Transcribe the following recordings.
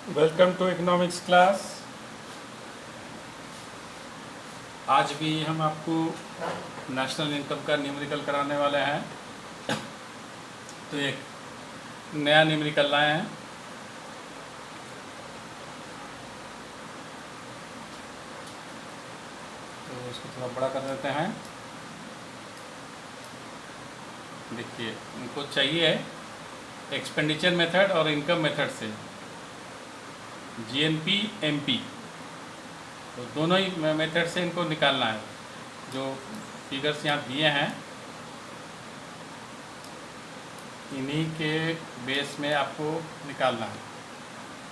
Welcome to economics class. आज भी हम आपको नेशनल इनकम का न्यूमेरिकल कराने वाले हैं। तो एक नया न्यूमेरिकल लाए हैं। तो इसको थोड़ा बड़ा कर देते हैं। देखिए, इनको चाहिए एक्सपेंडिचर मेथड और इनकम मेथड से जीएनपी एमपी, तो दोनों ही मेथड से इनको निकालना है। जो फिगर्स यहाँ दिए हैं इन्हीं के बेस में आपको निकालना है।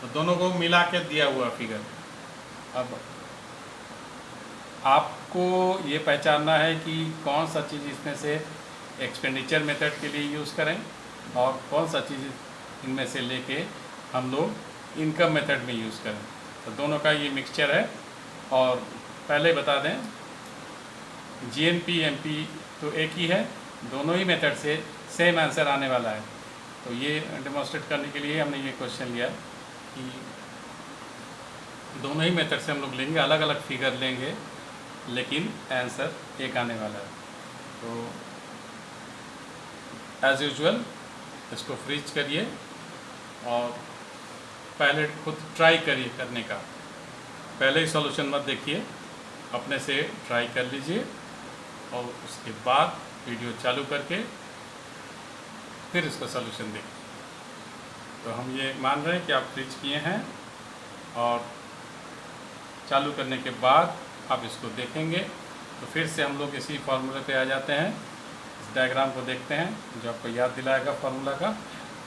तो दोनों को मिला के दिया हुआ फिगर। अब आपको ये पहचानना है कि कौन सा चीज़ इसमें से एक्सपेंडिचर मेथड के लिए यूज़ करें और कौन सा चीज़ इनमें से लेके हम लोग इनकम मेथड में यूज़ करें। तो दोनों का ये मिक्सचर है। और पहले बता दें, जीएनपी एमपी तो एक ही है, दोनों ही मेथड से सेम आंसर आने वाला है। तो ये डेमोन्स्ट्रेट करने के लिए हमने ये क्वेश्चन लिया कि दोनों ही मेथड से हम लोग लेंगे, अलग अलग फिगर लेंगे, लेकिन आंसर एक आने वाला है। तो एज़ यूजुअल इसको फ्रीज करिए और पहले खुद ट्राई करिए करने का। पहले ही सॉल्यूशन मत देखिए, अपने से ट्राई कर लीजिए और उसके बाद वीडियो चालू करके फिर इसका सॉल्यूशन देखिए। तो हम ये मान रहे हैं कि आप फ्रीज किए हैं और चालू करने के बाद आप इसको देखेंगे। तो फिर से हम लोग इसी फार्मूले पे आ जाते हैं। इस डायग्राम को देखते हैं जो आपको याद दिलाएगा फार्मूला का।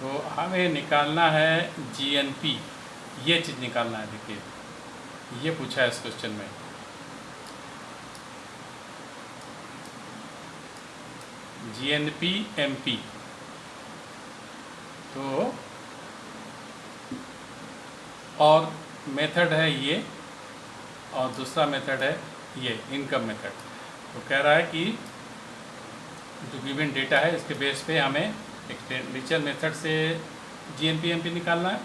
तो हमें निकालना है जीएनपी, ये चीज़ निकालना है। देखिए, ये पूछा है इस क्वेश्चन में। जीएनपी एमपी, तो और मेथड है ये और दूसरा मेथड है ये इनकम मेथड। तो कह रहा है कि जो गिवन डेटा है इसके बेस पे हमें एक्सपेंडिचर मेथड से जीएनपी एमपी निकालना है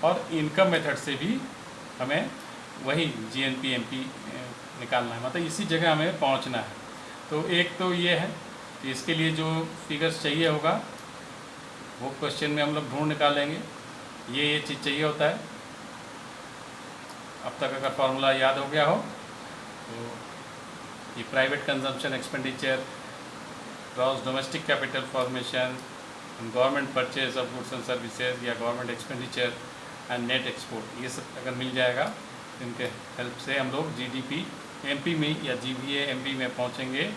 और इनकम मेथड से भी हमें वही जीएनपी एमपी निकालना है। मतलब इसी जगह हमें पहुंचना है। तो एक तो ये है कि इसके लिए जो फिगर्स चाहिए होगा वो क्वेश्चन में हम लोग ढूंढ निकालेंगे। ये चीज़ चाहिए होता है। अब तक अगर फार्मूला याद हो गया हो तो ये private consumption expenditure, gross domestic capital formation, government purchase of goods and services या government expenditure and net export, ये सब अगर मिल जाएगा इनके हेल्प से हम लोग जीडीपी एमपी में या जीवीए एमपी में पहुंचेंगे।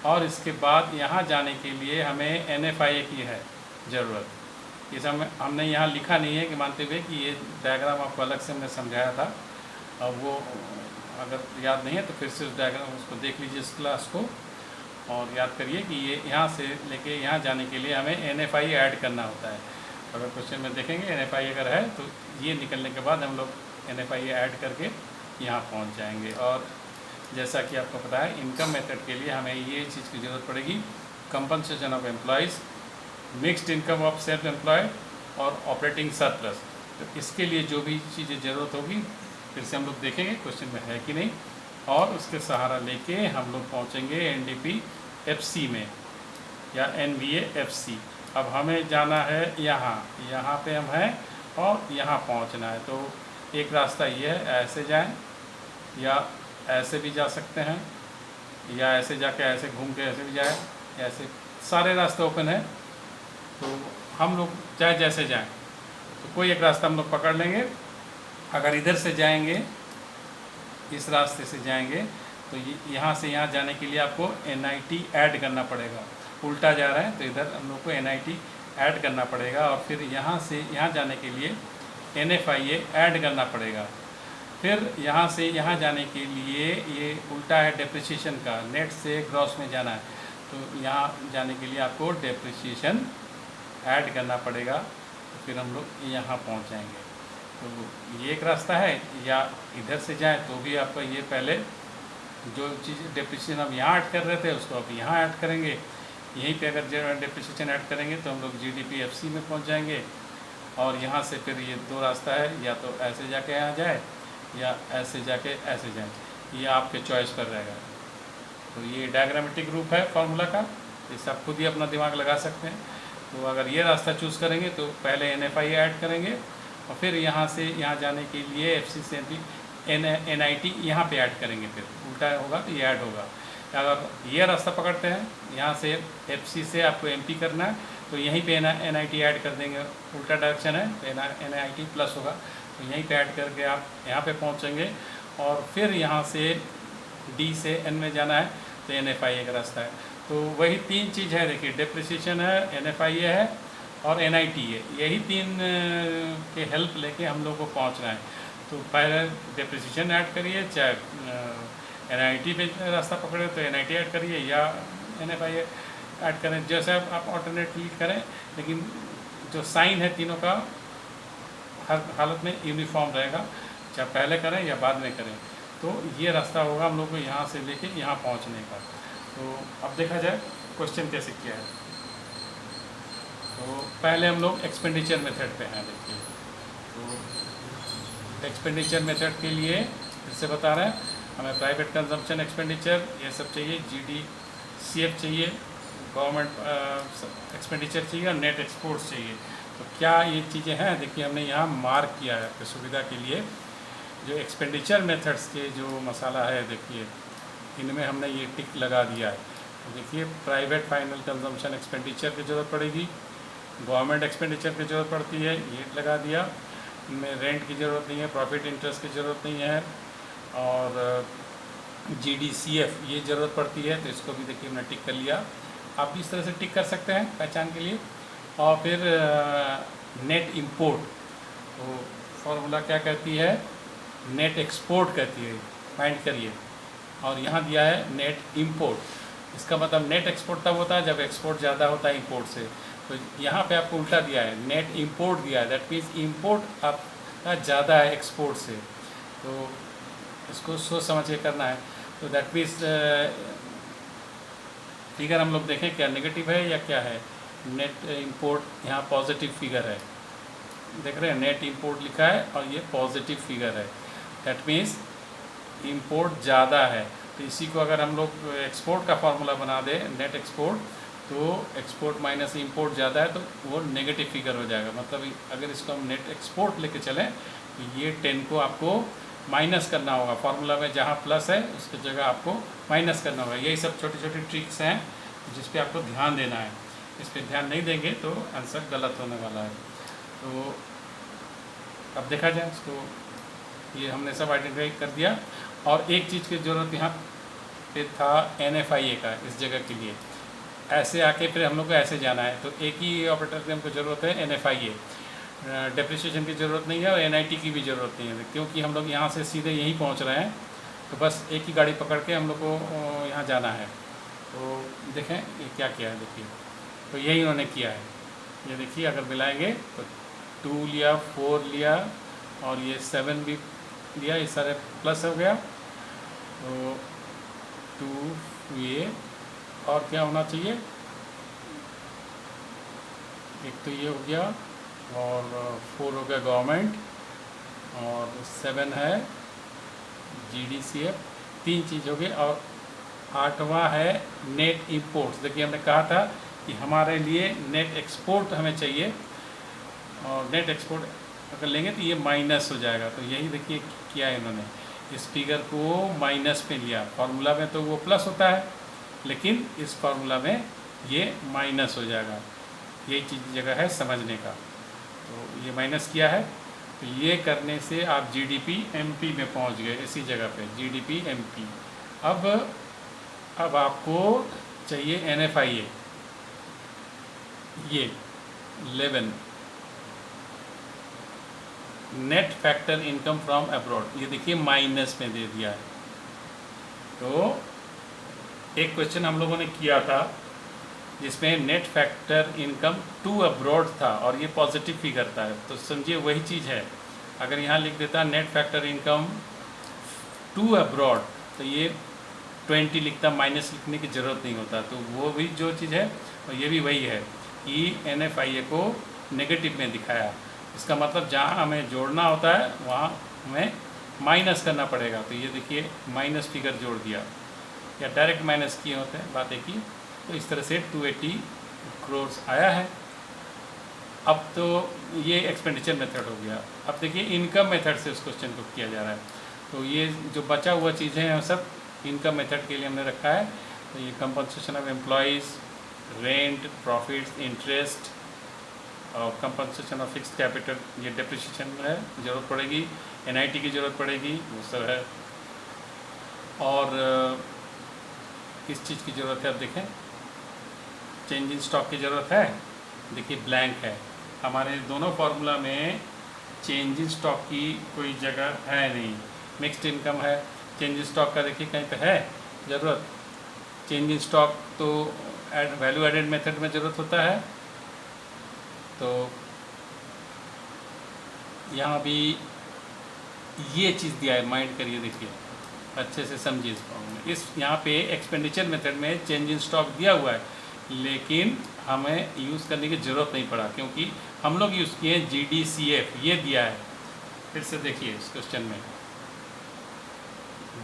और इसके बाद यहाँ जाने के लिए हमें एनएफआईए की है ज़रूरत। इस हमने यहाँ लिखा नहीं है कि मानते हुए कि ये डायग्राम आपको अलग से हमने समझाया था, और वो अगर याद नहीं है तो फिर से उस डायग्राम उसको देख लीजिए इस क्लास को और याद करिए कि ये यहाँ से लेके यहाँ जाने के लिए हमें एनएफआईए ऐड करना होता है। अगर क्वेश्चन में देखेंगे एनएफआईए अगर है तो ये निकलने के बाद हम लोग एनएफआईए ऐड करके यहाँ पहुँच जाएंगे। और जैसा कि आपको पता है इनकम मेथड के लिए हमें ये चीज़ की ज़रूरत पड़ेगी, compensation of employees, mixed income of self employed और ऑपरेटिंग सरप्लस। तो इसके लिए जो भी चीज़ें ज़रूरत होगी फिर से हम लोग देखेंगे क्वेश्चन में है कि नहीं, और उसके सहारा लेके हम लोग पहुँचेंगे एनडीपी एफसी में या एनवीए एफसी। अब हमें जाना है यहाँ पे हम हैं और यहाँ पहुँचना है। तो एक रास्ता ये है, ऐसे जाएं या ऐसे भी जा सकते हैं, या ऐसे जाके ऐसे घूम के ऐसे भी जाए, ऐसे सारे रास्ते ओपन हैं। तो हम लोग चाहे जैसे जाएं तो कोई एक रास्ता हम लोग पकड़ लेंगे। अगर इधर से जाएंगे, इस रास्ते से जाएंगे, तो यहाँ से यहाँ जाने के लिए आपको एनआईटी ऐड करना पड़ेगा। उल्टा जा रहा है तो इधर हम लोग को एनआईटी ऐड करना पड़ेगा और फिर यहाँ से यहाँ जाने के लिए एनएफआईए ऐड करना पड़ेगा। फिर यहाँ से यहाँ जाने के लिए ये उल्टा है डेप्रिसिएशन का, नेट से ग्रॉस में जाना है, तो यहाँ जाने के लिए आपको डेप्रिसिएशन ऐड करना पड़ेगा। तो फिर हम लोग यहाँ पहुँच जाएंगे। तो ये एक रास्ता है, या इधर से जाएं तो भी आपका ये पहले जो चीज़ डेप्रिसिएशन हम यहाँ ऐड कर रहे थे उसको अब यहाँ ऐड करेंगे। यहीं पे अगर डेप्रिसिएशन ऐड करेंगे तो हम लोग जीडीपी एफसी में पहुँच जाएंगे। और यहाँ से फिर ये दो रास्ता है, या तो ऐसे जाके यहाँ जाए या ऐसे जाके ऐसे जाए, ये आपके चॉइस पर रहेगा। तो ये डायग्रामेटिक रूप है फार्मूला का, इसे आप खुद ही अपना दिमाग लगा सकते हैं। तो अगर ये रास्ता चूज़ करेंगे तो पहले NFI ऐड करेंगे और फिर यहाँ से यहाँ जाने के लिए FCCMP NIT यहाँ पे ऐड करेंगे, फिर उल्टा होगा तो ये ऐड होगा। अगर ये रास्ता पकड़ते हैं, यहाँ से FC से आपको MP करना है तो यहीं पे NIT ऐड कर देंगे, उल्टा डायरेक्शन है तो NIT प्लस होगा, तो यहीं पे ऐड करके आप यहाँ पे पहुँचेंगे। और फिर यहाँ से D से N में जाना है तो NFI का रास्ता है। तो वही तीन चीज़ है, देखिए डेप्रिसिएशन है, NFI है और NIT है, यही तीन के हेल्प लेके हम लोग को पहुँचना है। तो पहले डेप्रिसिएशन ऐड करिए, चाहे NIT पे रास्ता पकड़े तो NIT ऐड करिए या NFI ऐड करें, जैसे आप ऑल्टरनेटली करें, लेकिन जो साइन है तीनों का हर हालत में यूनिफॉर्म रहेगा, चाहे पहले करें या बाद में करें। तो ये रास्ता होगा हम लोग को यहाँ से लेके यहाँ पहुँचने का। तो अब देखा जाए क्वेश्चन कैसे किया है। तो पहले हम लोग एक्सपेंडिचर मेथड पे हैं, देखिए। तो एक्सपेंडिचर मेथड के लिए फिर से बता रहे हैं, हमें प्राइवेट कंजम्पशन एक्सपेंडिचर ये सब चाहिए, GDCF चाहिए, गवर्नमेंट एक्सपेंडिचर चाहिए और नेट एक्सपोर्ट्स चाहिए। तो क्या ये चीज़ें हैं, देखिए हमने यहाँ मार्क किया है आपकी सुविधा के लिए। जो एक्सपेंडिचर मेथड्स के जो मसाला है, देखिए इनमें हमने ये टिक लगा दिया है। तो देखिए प्राइवेट फाइनल कंजम्पशन एक्सपेंडिचर की ज़रूरत पड़ेगी, गवर्नमेंट एक्सपेंडिचर की ज़रूरत पड़ती है, ये लगा दिया। इनमें रेंट की ज़रूरत नहीं है, प्रॉफिट इंटरेस्ट की ज़रूरत नहीं है, और GDCF ये ज़रूरत पड़ती है, तो इसको भी देखिए हमने टिक कर लिया। आप भी इस तरह से टिक कर सकते हैं पहचान के लिए। और फिर नेट इंपोर्ट, तो फॉर्मूला क्या कहती है, नेट एक्सपोर्ट कहती है, फाइंड करिए। और यहाँ दिया है नेट इंपोर्ट, इसका मतलब नेट एक्सपोर्ट तब होता है जब एक्सपोर्ट ज़्यादा होता है इंपोर्ट से। तो यहाँ पे आपको उल्टा दिया है, नेट इंपोर्ट दिया है, दैट मीन्स इंपोर्ट आपका ज़्यादा है एक्सपोर्ट से। तो इसको सोच समझ के करना है। तो दैट मीन्स फिगर हम लोग देखें क्या नेगेटिव है या क्या है। नेट इंपोर्ट यहाँ पॉजिटिव फिगर है, देख रहे हैं, नेट इंपोर्ट लिखा है और ये पॉजिटिव फिगर है, दैट मीन्स इंपोर्ट ज़्यादा है। तो इसी को अगर हम लोग एक्सपोर्ट का फार्मूला बना दें, नेट एक्सपोर्ट, तो एक्सपोर्ट माइनस इंपोर्ट ज़्यादा है तो वो नेगेटिव फिगर हो जाएगा। मतलब अगर इसको हम नेट एक्सपोर्ट लेके चलें तो ये 10 को आपको माइनस करना होगा, फार्मूला में जहाँ प्लस है उसकी जगह आपको माइनस करना होगा। यही सब छोटी छोटी ट्रिक्स हैं जिस पे आपको ध्यान देना है, इस पर ध्यान नहीं देंगे तो आंसर गलत होने वाला है। तो अब देखा जाए इसको, ये हमने सब आइडेंटिफाई कर दिया। और एक चीज़ की ज़रूरत यहाँ पे था NFIA का, इस जगह के लिए ऐसे आके फिर हम लोग को ऐसे जाना है, तो एक ही ऑपरेटर की हमको ज़रूरत है, NFIA। डेप्रिसिएशन की ज़रूरत नहीं है और NIT की भी ज़रूरत नहीं है, क्योंकि हम लोग यहाँ से सीधे यहीं पहुँच रहे हैं। तो बस एक ही गाड़ी पकड़ के हम लोग को यहाँ जाना है। तो देखें ये क्या किया है, देखिए तो यही उन्होंने किया है। ये देखिए अगर मिलाएंगे तो 2 लिया, 4 लिया और ये 7 भी लिया, ये सारे प्लस हो गया। तो 2 ये और क्या होना चाहिए, एक तो ये हो गया और 4 हो गया गवर्नमेंट और 7 है GDCF, 3 चीज़ हो गई। और 8वां है नेट इंपोर्ट्स। देखिए हमने कहा था कि हमारे लिए नेट एक्सपोर्ट हमें चाहिए और नेट एक्सपोर्ट अगर लेंगे तो ये माइनस हो जाएगा। तो यही देखिए किया है इन्होंने, इस फिगर को माइनस में लिया। फार्मूला में तो वो प्लस होता है लेकिन इस फार्मूला में ये माइनस हो जाएगा, यही चीज़ जगह है समझने का। तो ये माइनस किया है, तो ये करने से आप GDP MP में पहुंच गए, इसी जगह पे GDP MP। अब आपको चाहिए NFIA, ये 11 net factor income from abroad, ये देखिए माइनस में दे दिया है। तो एक क्वेश्चन हम लोगों ने किया था जिसमें net factor income to abroad था और ये पॉजिटिव फिगर था, तो समझिए वही चीज़ है। अगर यहाँ लिख देता net factor income to abroad तो ये 20 लिखता, माइनस लिखने की ज़रूरत नहीं होता। तो वो भी जो चीज़ है और ये भी वही है कि NFIA को नेगेटिव में दिखाया। इसका मतलब जहाँ हमें जोड़ना होता है वहाँ हमें माइनस करना पड़ेगा। तो ये देखिए माइनस फिगर जोड़ दिया या डायरेक्ट माइनस किए होते हैं, बात एक ही। तो इस तरह से 280 करोड़ आया है। अब तो ये एक्सपेंडिचर मेथड हो गया। अब देखिए इनकम मेथड से उस क्वेश्चन को किया जा रहा है। तो ये जो बचा हुआ चीज़ें हैं सब इनकम मेथड के लिए हमने रखा है। तो ये compensation of employees, rent, profits, interest और कंपनसेशन ऑफ फिक्स्ड कैपिटल, ये डिप्रिसिएशन में है, ज़रूरत पड़ेगी। एनआईटी की ज़रूरत पड़ेगी, वो सब है। और किस चीज़ की ज़रूरत है अब देखें, चेंज इन स्टॉक की ज़रूरत है। देखिए ब्लैंक है, हमारे दोनों फार्मूला में चेंज इन स्टॉक की कोई जगह है नहीं। मिक्स्ड इनकम है, चेंज इन स्टॉक का देखिए कहीं पे है ज़रूरत। चेंज इन स्टॉक तो वैल्यू एडेड मेथड में ज़रूरत होता है। तो यहाँ भी ये चीज़ दिया है, माइंड करिए, देखिए अच्छे से समझिए इस प्रॉब्लम में। इस यहाँ पे एक्सपेंडिचर मेथड में चेंज इन स्टॉक दिया हुआ है, लेकिन हमें यूज़ करने की ज़रूरत नहीं पड़ा क्योंकि हम लोग यूज़ किए GDCF, ये दिया है। फिर से देखिए इस क्वेश्चन में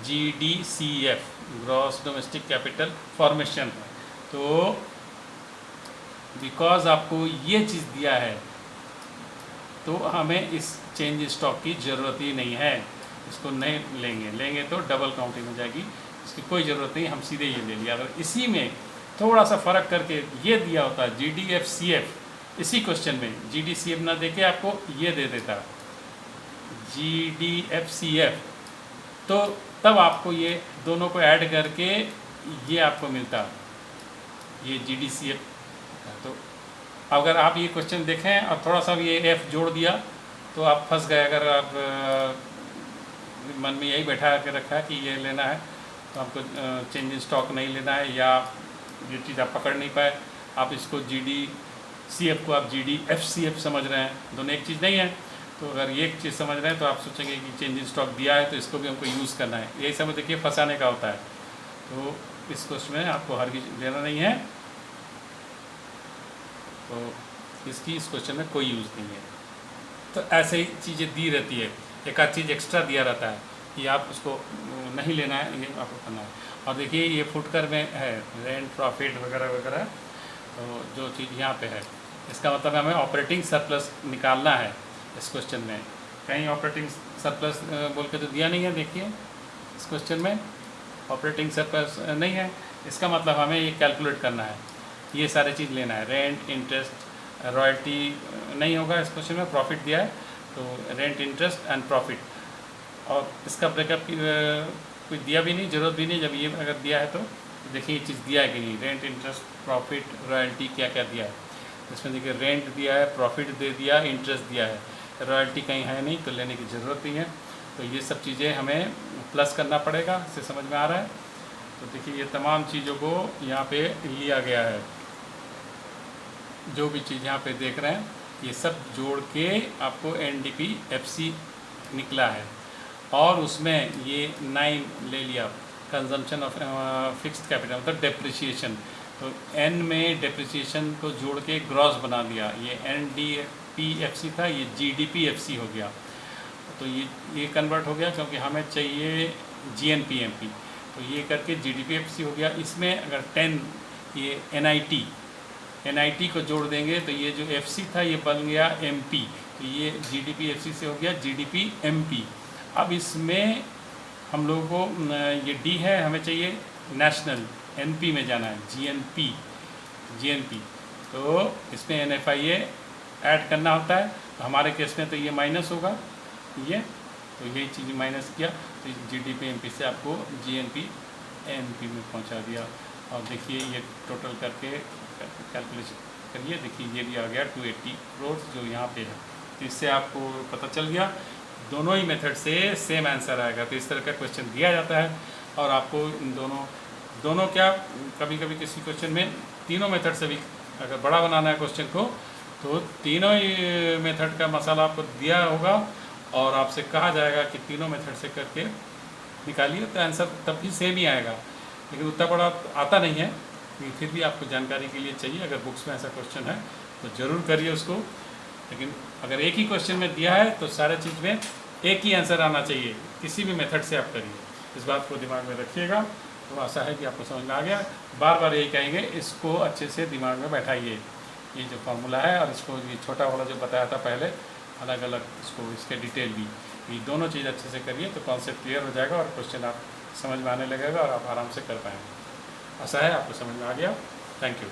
GDCF gross domestic capital formation है। तो बिकॉज आपको ये चीज़ दिया है तो हमें इस चेंज स्टॉक की ज़रूरत ही नहीं है। इसको नहीं लेंगे तो डबल काउंटिंग हो जाएगी, इसकी कोई ज़रूरत नहीं, हम सीधे ये ले लिया। अगर इसी में थोड़ा सा फ़र्क करके ये दिया होता GDFCF, इसी क्वेश्चन में GDCF ना देके आपको ये दे देता GDFCF, तो तब आपको ये दोनों को ऐड करके ये आपको मिलता, ये GDCF। तो अगर आप ये क्वेश्चन देखें और थोड़ा सा ये F जोड़ दिया तो आप फंस गए। अगर आप मन में यही बैठा के रखा है कि ये लेना है तो आपको चेंज इन स्टॉक नहीं लेना है, या ये चीज़ आप पकड़ नहीं पाए, आप इसको GDCF को आप GDFCF समझ रहे हैं, दोनों एक चीज़ नहीं है। तो अगर ये एक चीज़ समझ रहे हैं तो आप सोचेंगे कि चेंज इन स्टॉक दिया है तो इसको भी हमको यूज़ करना है। यही समझ देखिए फंसाने का होता है। तो इस क्वेश्चन में आपको हर चीज़ लेना नहीं है, तो इसकी इस क्वेश्चन में कोई यूज़ नहीं है। तो ऐसे ही चीज़ें दी रहती है, एक आध चीज़ एक्स्ट्रा दिया रहता है कि आप उसको नहीं लेना है, ये आपको करना है। और देखिए ये फुटकर में है रेंट, प्रॉफिट वगैरह वगैरह, तो जो चीज़ यहाँ पे है इसका मतलब हमें ऑपरेटिंग सरप्लस निकालना है। इस क्वेश्चन में कहीं ऑपरेटिंग सरप्लस बोल के तो दिया नहीं है। देखिए इस क्वेश्चन में ऑपरेटिंग सरप्लस नहीं है, इसका मतलब हमें ये कैलकुलेट करना है, ये सारी चीज़ लेना है। रेंट, इंटरेस्ट, रॉयल्टी नहीं होगा इस क्वेश्चन में, प्रॉफिट दिया है तो रेंट, इंटरेस्ट एंड प्रॉफिट। और इसका ब्रेकअप कोई दिया भी नहीं, ज़रूरत भी नहीं। जब ये अगर दिया है तो देखिए ये चीज़ दिया है कि नहीं, रेंट, इंटरेस्ट, प्रॉफिट, रॉयल्टी क्या क्या दिया है। इसमें देखिए रेंट दिया है, प्रॉफिट दे दिया, इंटरेस्ट दिया है, रॉयल्टी कहीं है नहीं तो लेने की ज़रूरत नहीं है। तो ये सब चीज़ें हमें प्लस करना पड़ेगा, इससे समझ में आ रहा है। तो देखिए ये तमाम चीज़ों को यहाँ पे लिया गया है, जो भी चीज़ यहाँ पे देख रहे हैं ये सब जोड़ के आपको NDPFC निकला है। और उसमें ये 9 ले लिया, कंजम्पशन ऑफ फिक्स्ड कैपिटल मतलब डेप्रिसिएशन। तो N में डेप्रिसिएशन को जोड़ के ग्रॉस बना दिया, ये NDPFC था, ये GDPFC हो गया। तो ये कन्वर्ट हो गया क्योंकि हमें चाहिए GNPMP, तो ये करके GDPFC हो गया। इसमें अगर 10 ये NIT को जोड़ देंगे तो ये जो FC था ये बन गया MP, तो ये GDPFC से हो गया GDPMP। अब इसमें हम लोगों को ये D है, हमें चाहिए नेशनल, NP में जाना है, GNP। तो इसमें NFIA ऐड करना होता है, तो हमारे केस में तो ये माइनस होगा ये, तो यही चीज़ माइनस किया तो GDPMP से आपको GNPMP में पहुंचा दिया। और देखिए ये टोटल करके कैलकुलेशन करिए, देखिए ये भी आ गया 280 करोड़ जो यहाँ पे है। तो इससे आपको पता चल गया दोनों ही मेथड से सेम आंसर आएगा। तो इस तरह का क्वेश्चन दिया जाता है और आपको इन दोनों क्या, कभी कभी किसी क्वेश्चन में तीनों मेथड से भी अगर बड़ा बनाना है क्वेश्चन को तो तीनों ही मेथड का मसाला आपको दिया होगा और आपसे कहा जाएगा कि तीनों मेथड से करके निकालिए, तो आंसर तब भी सेम ही आएगा। लेकिन उतना बड़ा आता नहीं है, लेकिन फिर भी आपको जानकारी के लिए चाहिए। अगर बुक्स में ऐसा क्वेश्चन है तो ज़रूर करिए उसको, लेकिन अगर एक ही क्वेश्चन में दिया है तो सारे चीज़ में एक ही आंसर आना चाहिए, किसी भी मेथड से आप करिए। इस बात को दिमाग में रखिएगा। तो आशा है कि आपको समझ में आ गया। बार बार यही कहेंगे, इसको अच्छे से दिमाग में बैठाइए, ये जो फार्मूला है और इसको ये छोटा वाला जो बताया था पहले, अलग अलग इसको इसके डिटेल भी, ये दोनों चीज़ अच्छे से करिए तो कॉन्सेप्ट क्लियर हो जाएगा और क्वेश्चन आप समझ में आने लगेगा और आप आराम से कर पाएंगे। आशा है आपको समझ में आ गया। Thank you.